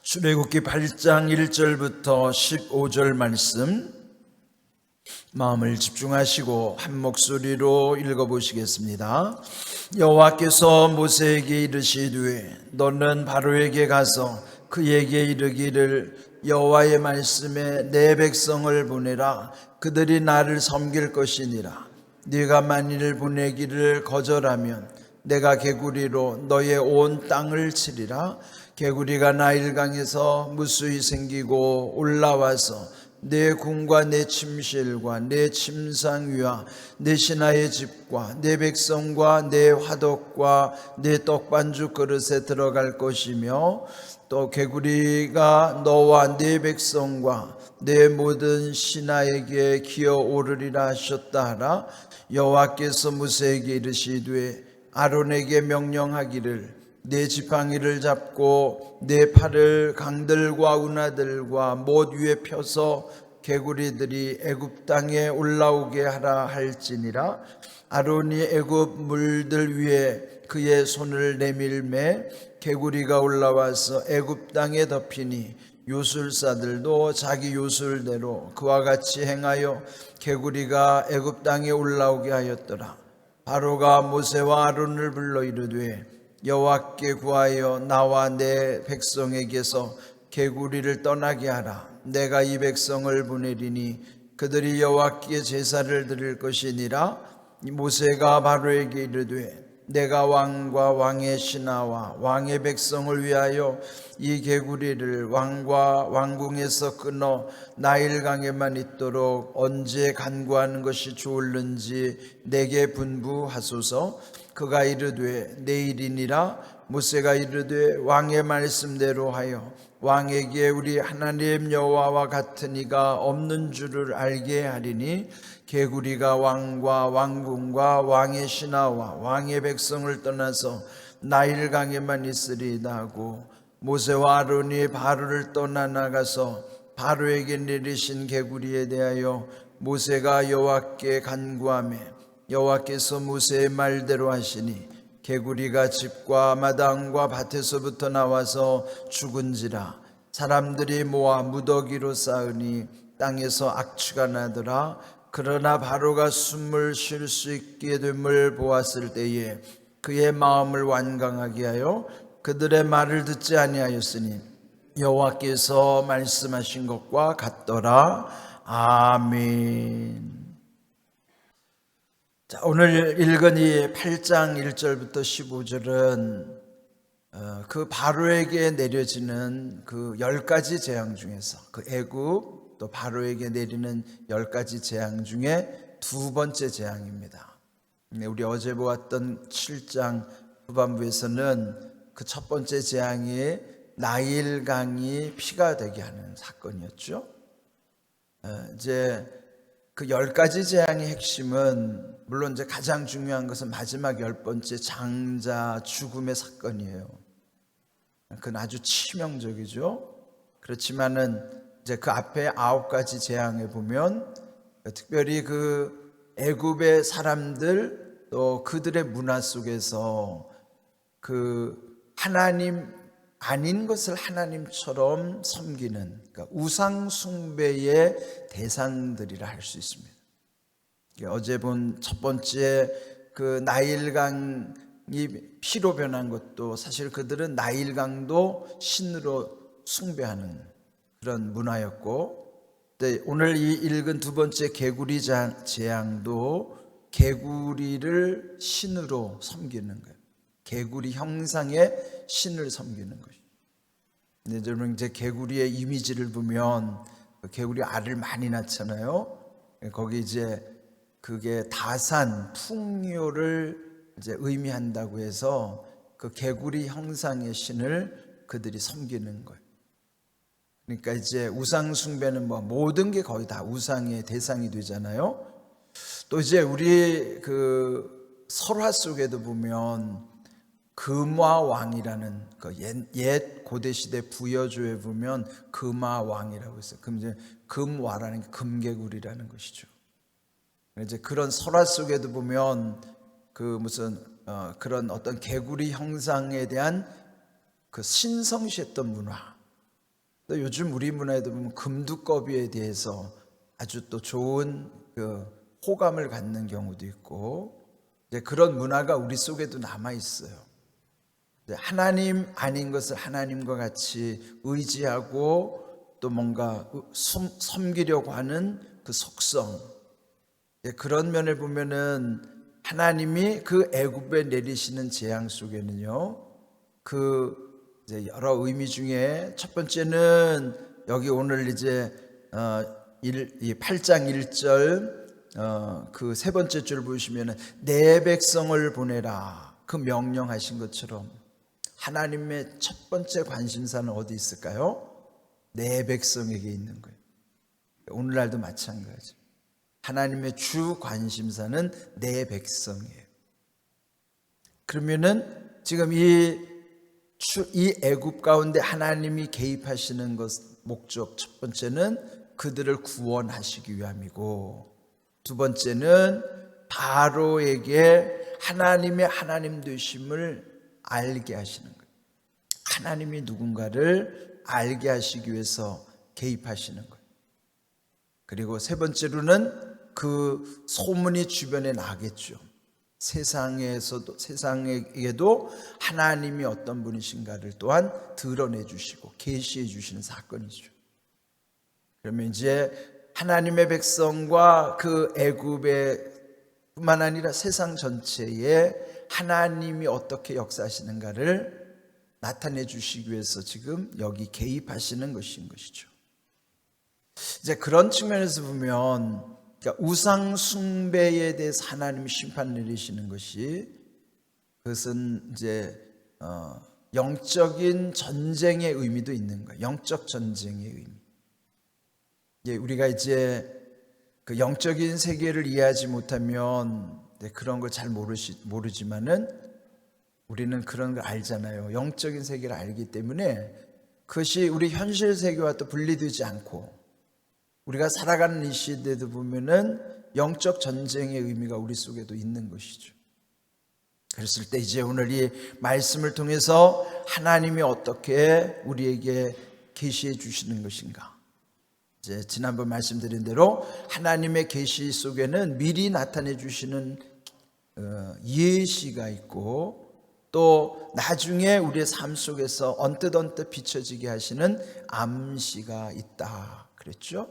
출애굽기 8장 1절부터 15절 말씀 마음을 집중하시고 한 목소리로 읽어보시겠습니다. 여호와께서 모세에게 이르시되 너는 바로에게 가서 그에게 이르기를 여호와의 말씀에 내 백성을 보내라. 그들이 나를 섬길 것이니라. 네가 만일 보내기를 거절하면 내가 개구리로 너의 온 땅을 치리라. 개구리가 나일강에서 무수히 생기고 올라와서 내 궁과 내 침실과 내 침상 위와 내 신하의 집과 내 백성과 내 화덕과 내 떡반죽 그릇에 들어갈 것이며 또 개구리가 너와 내 백성과 내 모든 신하에게 기어오르리라 하셨다 하라. 여호와께서 모세에게 이르시되 아론에게 명령하기를 내 지팡이를 잡고 내 팔을 강들과 운하들과 못 위에 펴서 개구리들이 애굽 땅에 올라오게 하라 할지니라. 아론이 애굽 물들 위에 그의 손을 내밀매 개구리가 올라와서 애굽 땅에 덮이니 요술사들도 자기 요술대로 그와 같이 행하여 개구리가 애굽 땅에 올라오게 하였더라. 바로가 모세와 아론을 불러 이르되 여호와께 구하여 나와 내 백성에게서 개구리를 떠나게 하라. 내가 이 백성을 보내리니 그들이 여호와께 제사를 드릴 것이니라. 모세가 바로에게 이르되 내가 왕과 왕의 신하와 왕의 백성을 위하여 이 개구리를 왕과 왕궁에서 끊어 나일강에만 있도록 언제 간구하는 것이 좋을는지 내게 분부하소서. 그가 이르되 내일이니라. 모세가 이르되 왕의 말씀대로 하여 왕에게 우리 하나님 여호와와 같은 이가 없는 줄을 알게 하리니 개구리가 왕과 왕궁과 왕의 신하와 왕의 백성을 떠나서 나일강에만 있으리이다 하고 모세와 아론이 바로를 떠나 나가서 바로에게 내리신 개구리에 대하여 모세가 여호와께 간구하며 여호와께서 모세의 말대로 하시니 개구리가 집과 마당과 밭에서부터 나와서 죽은지라. 사람들이 모아 무더기로 쌓으니 땅에서 악취가 나더라. 그러나 바로가 숨을 쉴 수 있게 됨을 보았을 때에 그의 마음을 완강하게 하여 그들의 말을 듣지 아니하였으니 여호와께서 말씀하신 것과 같더라. 아멘. 자, 오늘 읽은 이 8장 1절부터 15절은 그 바로에게 내려지는 그 10가지 재앙 중에서 그 애굽 또 바로에게 내리는 10가지 재앙 중에 두 번째 재앙입니다. 우리 어제 보았던 7장 후반부에서는 그 첫 번째 재앙이 나일강이 피가 되게 하는 사건이었죠. 이제 그 10가지 재앙의 핵심은 물론 이제 가장 중요한 것은 마지막 10번째 장자 죽음의 사건이에요. 그건 아주 치명적이죠. 그렇지만은 이제 그 앞에 9가지 재앙에 보면 특별히 그 애굽의 사람들 또 그들의 문화 속에서 그 하나님 아닌 것을 하나님처럼 섬기는 그러니까 우상 숭배의 대상들이라 할 수 있습니다. 어제 본 첫 번째 그 나일강이 피로 변한 것도 사실 그들은 나일강도 신으로 숭배하는 그런 문화였고, 오늘 이 읽은 두 번째 개구리 재앙도 개구리를 신으로 섬기는 거예요. 개구리 형상의 신을 섬기는 것이죠. 근데 여러분 이제 개구리의 이미지를 보면 개구리 알을 많이 낳잖아요. 거기 이제 그게 다산 풍요를 이제 의미한다고 해서 그 개구리 형상의 신을 그들이 섬기는 거예요. 그러니까 이제 우상 숭배는 뭐 모든 게 거의 다 우상의 대상이 되잖아요. 또 이제 우리 그 설화 속에도 보면 금화왕이라는 그 옛 고대 시대 부여조에 보면 금화왕이라고 있어요. 그럼 이제 금화라는 게 금개구리라는 것이죠. 이제 그런 설화 속에도 보면 그 무슨 그런 어떤 개구리 형상에 대한 그 신성시했던 문화, 또 요즘 우리 문화에도 보면 금두꺼비에 대해서 아주 또 좋은 그 호감을 갖는 경우도 있고, 이제 그런 문화가 우리 속에도 남아 있어요. 하나님 아닌 것을 하나님과 같이 의지하고 또 뭔가 섬기려고 하는 그 속성, 그런 면을 보면은 하나님이 그 애굽에 내리시는 재앙 속에는요, 그 이제 여러 의미 중에 첫 번째는 여기 오늘 이제 8장 1절 그 세 번째 줄 보시면은 내 백성을 보내라, 그 명령하신 것처럼 하나님의 첫 번째 관심사는 어디 있을까요? 내 백성에게 있는 거예요. 오늘날도 마찬가지. 하나님의 주 관심사는 내 백성이에요. 그러면은 지금 이 애굽 가운데 하나님이 개입하시는 것 목적, 첫 번째는 그들을 구원하시기 위함이고, 두 번째는 바로에게 하나님의 하나님 되심을 알게 하시는 거예요. 하나님이 누군가를 알게 하시기 위해서 개입하시는 거예요. 그리고 세 번째로는 그 소문이 주변에 나겠죠. 세상에게도 하나님이 어떤 분이신가를 또한 드러내 주시고 계시해 주시는 사건이죠. 그러면 이제 하나님의 백성과 그 애굽의 뿐만 아니라 세상 전체에 하나님이 어떻게 역사하시는가를 나타내 주시기 위해서 지금 여기 개입하시는 것인 것이죠. 이제 그런 측면에서 보면, 그러니까 우상 숭배에 대해서 하나님이 심판 내리시는 것이, 그것은 이제 영적인 전쟁의 의미도 있는 거예요. 영적 전쟁의 의미. 우리가 이제 그 영적인 세계를 이해하지 못하면 그런 걸 잘 모르지만은 우리는 그런 걸 알잖아요. 영적인 세계를 알기 때문에 그것이 우리 현실 세계와 또 분리되지 않고, 우리가 살아가는 이 시대도 보면은 영적 전쟁의 의미가 우리 속에도 있는 것이죠. 그랬을 때 이제 오늘 이 말씀을 통해서 하나님이 어떻게 우리에게 계시해 주시는 것인가. 이제 지난번 말씀드린 대로 하나님의 계시 속에는 미리 나타내 주시는 예시가 있고, 또 나중에 우리의 삶 속에서 언뜻 비춰지게 하시는 암시가 있다 그랬죠.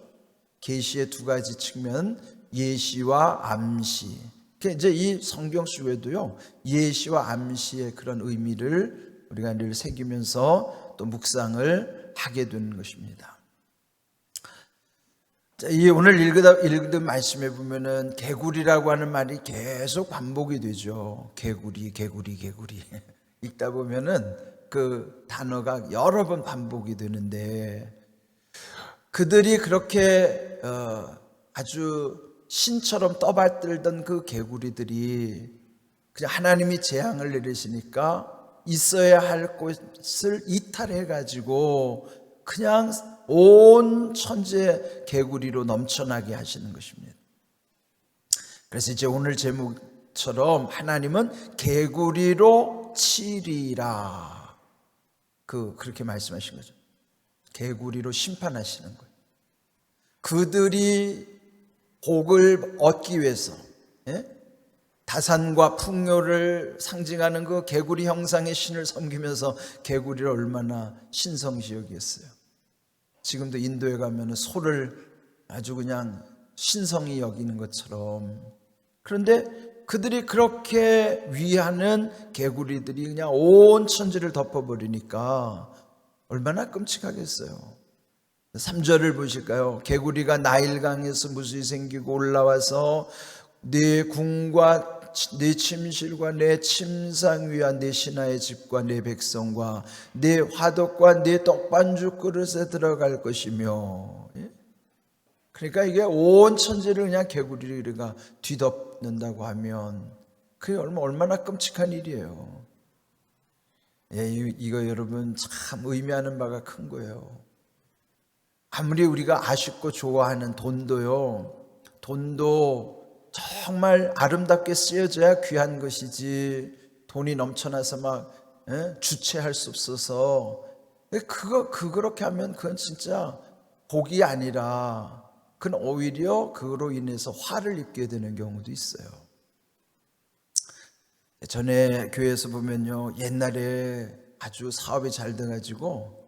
계시의 두 가지 측면, 예시와 암시. 이제 이 성경 속에도요, 예시와 암시의 그런 의미를 우리가 늘 새기면서 또 묵상을 하게 되는 것입니다. 자, 이 오늘 읽은 말씀에 보면은 개구리라고 하는 말이 계속 반복이 되죠. 개구리. 읽다 보면은 그 단어가 여러 번 반복이 되는데, 그들이 그렇게 아주 신처럼 떠받들던 그 개구리들이 그냥 하나님이 재앙을 내리시니까 있어야 할 곳을 이탈해 가지고 그냥 온 천재 개구리로 넘쳐나게 하시는 것입니다. 그래서 이제 오늘 제목처럼 하나님은 개구리로 치리라, 그렇게 말씀하신 거죠. 개구리로 심판하시는 거예요. 그들이 복을 얻기 위해서, 다산과 풍요를 상징하는 그 개구리 형상의 신을 섬기면서 개구리를 얼마나 신성시 여기겠어요. 지금도 인도에 가면 소를 아주 그냥 신성히 여기는 것처럼. 그런데 그들이 그렇게 위하는 개구리들이 그냥 온 천지를 덮어버리니까 얼마나 끔찍하겠어요. 3절을 보실까요? 개구리가 나일강에서 무수히 생기고 올라와서 네 궁과 네 침실과 내 침상 위와 내 신하의 집과 내 백성과 내 화덕과 내 떡반죽 그릇에 들어갈 것이며. 그러니까 이게 온 천지를 그냥 개구리가 뒤덮는다고 하면 그게 얼마나 끔찍한 일이에요. 이거 여러분 참 의미하는 바가 큰 거예요. 아무리 우리가 아쉽고 좋아하는 돈도 정말 아름답게 쓰여져야 귀한 것이지, 돈이 넘쳐나서 막 주체할 수 없어서 그렇게 하면 그건 진짜 복이 아니라 그건 오히려 그로 인해서 화를 입게 되는 경우도 있어요. 전에 교회에서 보면요, 옛날에 아주 사업이 잘 돼가지고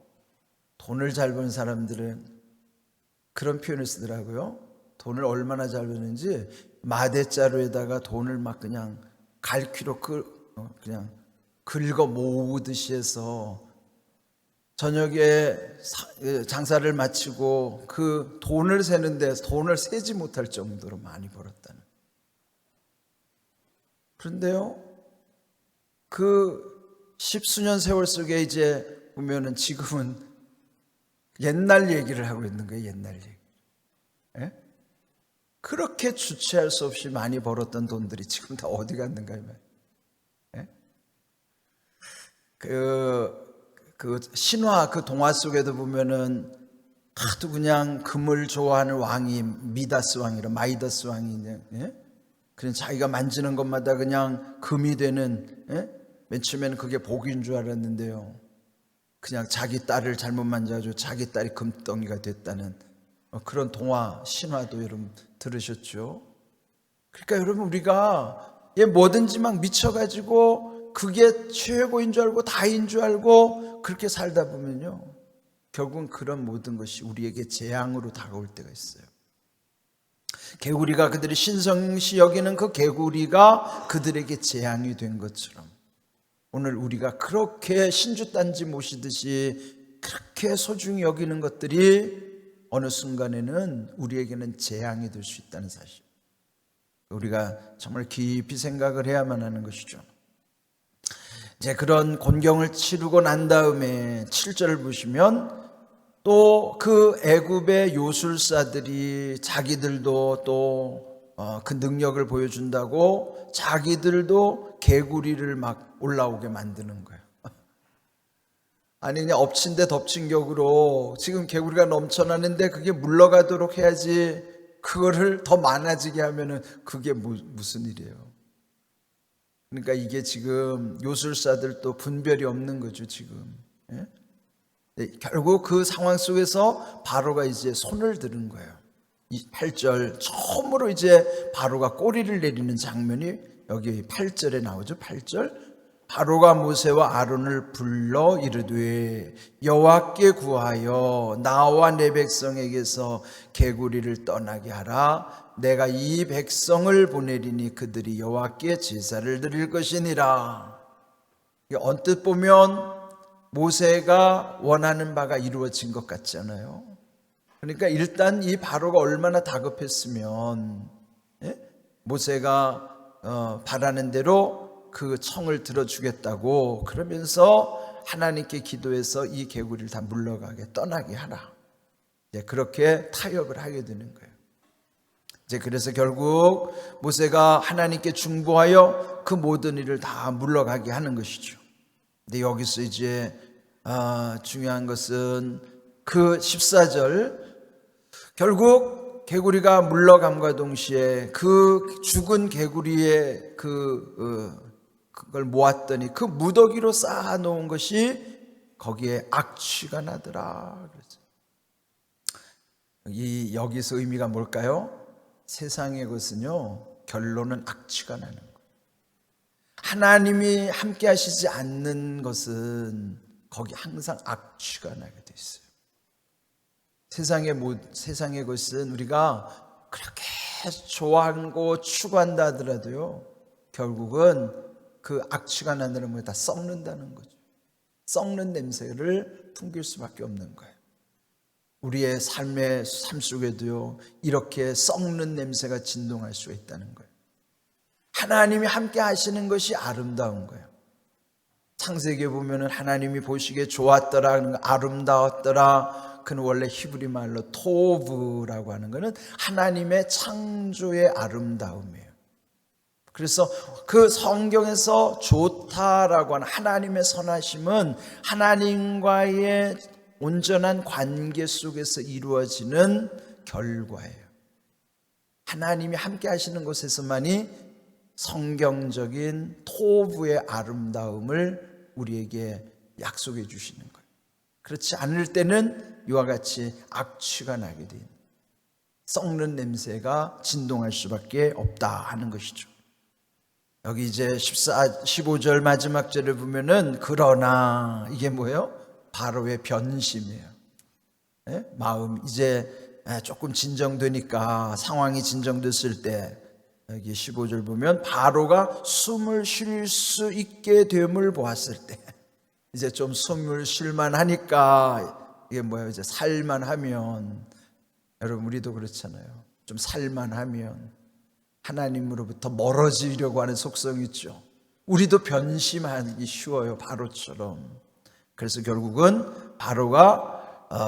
돈을 잘 버는 사람들은 그런 표현을 쓰더라고요. 돈을 얼마나 잘 버는지 마대자루에다가 돈을 막 그냥 갈퀴로 그냥 긁어 모으듯이 해서 저녁에 장사를 마치고 그 돈을 세는데 돈을 세지 못할 정도로 많이 벌었다는. 그런데요, 그 십수년 세월 속에 이제 보면은 지금은 옛날 얘기를 하고 있는 거예요. 옛날 얘기. 예? 그렇게 주체할 수 없이 많이 벌었던 돈들이 지금 다 어디 갔는가 이 말이에요. 예? 그 신화, 그 동화 속에도 보면은 하도 그냥 금을 좋아하는 왕이 미다스 왕이라 마이다스 왕이, 예? 그냥 자기가 만지는 것마다 그냥 금이 되는, 예? 맨 처음에는 그게 복인 줄 알았는데요, 그냥 자기 딸을 잘못 만져가지고 자기 딸이 금덩이가 됐다는 그런 동화, 신화도 여러분 들으셨죠? 그러니까 여러분, 우리가 뭐든지 막 미쳐가지고 그게 최고인 줄 알고 다인 줄 알고 그렇게 살다 보면요, 결국은 그런 모든 것이 우리에게 재앙으로 다가올 때가 있어요. 개구리가 그들이 신성시 여기는 그 개구리가 그들에게 재앙이 된 것처럼 오늘 우리가 그렇게 신주단지 모시듯이 그렇게 소중히 여기는 것들이 어느 순간에는 우리에게는 재앙이 될 수 있다는 사실, 우리가 정말 깊이 생각을 해야만 하는 것이죠. 이제 그런 곤경을 치르고 난 다음에 7절을 보시면 또 그 애굽의 요술사들이 자기들도 또 그 능력을 보여준다고 자기들도 개구리를 막 올라오게 만드는 거예요. 아니, 그냥 엎친 데 덮친 격으로 지금 개구리가 넘쳐나는데 그게 물러가도록 해야지, 그거를 더 많아지게 하면은 그게 무슨 일이에요. 그러니까 이게 지금 요술사들도 분별이 없는 거죠 지금. 예? 네, 결국 그 상황 속에서 바로가 이제 손을 드는 거예요. 이 8절 처음으로 이제 바로가 꼬리를 내리는 장면이 여기 8절에 나오죠. 8절, 바로가 모세와 아론을 불러 이르되 여호와께 구하여 나와 내 백성에게서 개구리를 떠나게 하라. 내가 이 백성을 보내리니 그들이 여호와께 제사를 드릴 것이니라. 언뜻 보면 모세가 원하는 바가 이루어진 것 같잖아요. 그러니까 일단 이 바로가 얼마나 다급했으면, 예? 모세가 바라는 대로 그 청을 들어주겠다고 그러면서 하나님께 기도해서 이 개구리를 다 물러가게 떠나게 하라, 그렇게 타협을 하게 되는 거예요. 이제 그래서 결국 모세가 하나님께 중보하여 그 모든 일을 다 물러가게 하는 것이죠. 근데 여기서 이제 중요한 것은 그 14절, 결국 개구리가 물러감과 동시에 그 죽은 개구리의 그걸 모았더니 그 무더기로 쌓아놓은 것이 거기에 악취가 나더라. 여기서 의미가 뭘까요? 세상의 것은요, 결론은 악취가 나는 거예요. 하나님이 함께 하시지 않는 것은 거기 항상 악취가 나게 돼 있어요. 세상의 것은 우리가 그렇게 좋아하고 추구한다 하더라도요, 결국은 그 악취가 나는 것이 다 썩는다는 거죠. 썩는 냄새를 풍길 수밖에 없는 거예요. 우리의 삶 속에도요, 이렇게 썩는 냄새가 진동할 수가 있다는 거예요. 하나님이 함께 하시는 것이 아름다운 거예요. 창세기에 보면은 하나님이 보시기에 좋았더라, 아름다웠더라. 그는 원래 히브리 말로 토브라고 하는 것은 하나님의 창조의 아름다움이에요. 그래서 그 성경에서 좋다라고 하는 하나님의 선하심은 하나님과의 온전한 관계 속에서 이루어지는 결과예요. 하나님이 함께 하시는 곳에서만이 성경적인 토부의 아름다움을 우리에게 약속해 주시는 거예요. 그렇지 않을 때는 이와 같이 악취가 나게 된, 썩는 냄새가 진동할 수밖에 없다 하는 것이죠. 여기 이제 15절 마지막 절을 보면은 그러나 이게 뭐예요? 바로의 변심이에요. 예? 마음 이제 조금 진정되니까, 상황이 진정됐을 때 여기 15절 보면 바로가 숨을 쉴 수 있게 됨을 보았을 때, 이제 좀 숨을 쉴만 하니까, 이게 뭐예요? 이제 살만 하면, 여러분 우리도 그렇잖아요. 좀 살만 하면 하나님으로부터 멀어지려고 하는 속성이 있죠. 우리도 변심하기 쉬워요, 바로처럼. 그래서 결국은 바로가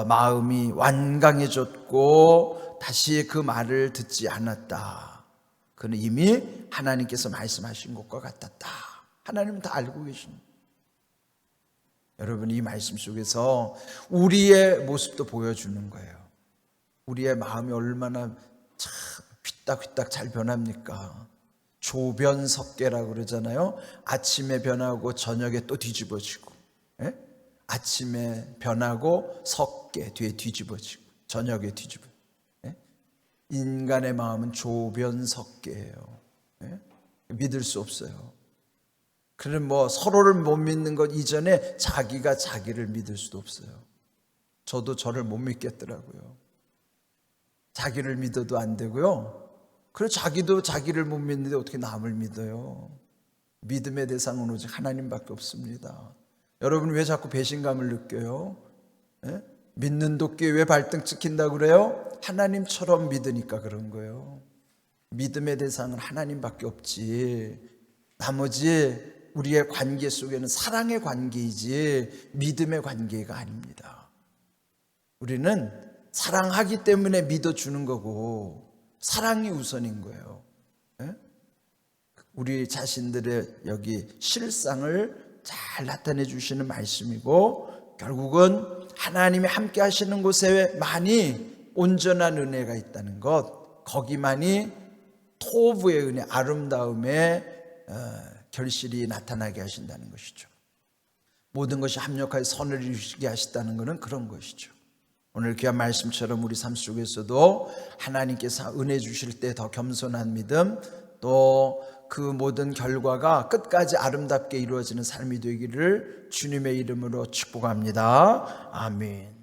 마음이 완강해졌고 다시 그 말을 듣지 않았다. 그는 이미 하나님께서 말씀하신 것과 같았다. 하나님은 다 알고 계십니다. 여러분, 이 말씀 속에서 우리의 모습도 보여주는 거예요. 우리의 마음이 얼마나 참 휘딱휘딱 잘 변합니까? 조변석계라고 그러잖아요. 아침에 변하고 저녁에 또 뒤집어지고, 예? 아침에 변하고 석계 뒤에 뒤집어지고 저녁에 뒤집어지고, 예? 인간의 마음은 조변석계예요. 예? 믿을 수 없어요. 그는 뭐 서로를 못 믿는 것 이전에 자기가 자기를 믿을 수도 없어요. 저도 저를 못 믿겠더라고요. 자기를 믿어도 안 되고요. 그리고 자기도 자기를 못 믿는데 어떻게 남을 믿어요? 믿음의 대상은 오직 하나님밖에 없습니다. 여러분 왜 자꾸 배신감을 느껴요? 예? 믿는 도끼에 왜 발등 찍힌다고 그래요? 하나님처럼 믿으니까 그런 거예요. 믿음의 대상은 하나님밖에 없지. 나머지 우리의 관계 속에는 사랑의 관계이지 믿음의 관계가 아닙니다. 우리는 사랑하기 때문에 믿어주는 거고 사랑이 우선인 거예요. 예? 우리 자신들의 여기 실상을 잘 나타내 주시는 말씀이고, 결국은 하나님이 함께 하시는 곳에만이 온전한 은혜가 있다는 것, 거기만이 토부의 은혜, 아름다움의 결실이 나타나게 하신다는 것이죠. 모든 것이 합력하여 선을 이루시게 하시다는 것은 그런 것이죠. 오늘 귀한 말씀처럼 우리 삶 속에서도 하나님께서 은혜 주실 때 더 겸손한 믿음, 또 그 모든 결과가 끝까지 아름답게 이루어지는 삶이 되기를 주님의 이름으로 축복합니다. 아멘.